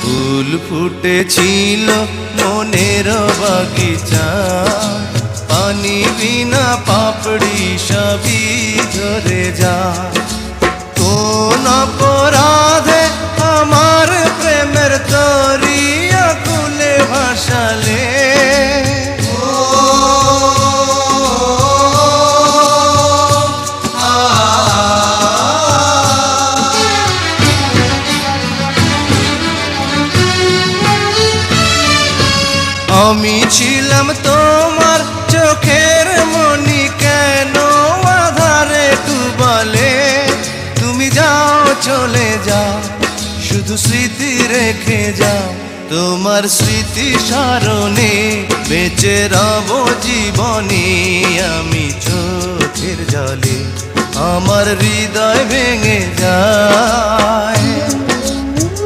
ফুল ফুটেছিল মনের বাগিচা, পানি বিনা পাপড়ি সবই ঝরে যায়। কোন অপরাধে আমার প্রেমের তরি আকুলে ভাসালে, আমি ছিলাম তোমার চোখের মনি, কেন আধারে ডুবালে? তুমি যাও চলে যাও, শুধু স্মৃতি রেখে যাও। তোমার স্মৃতি স্মরণে বেঁচে রব জীবনে। আমি চোখের জলে আমার হৃদয় ভেঙে যায়।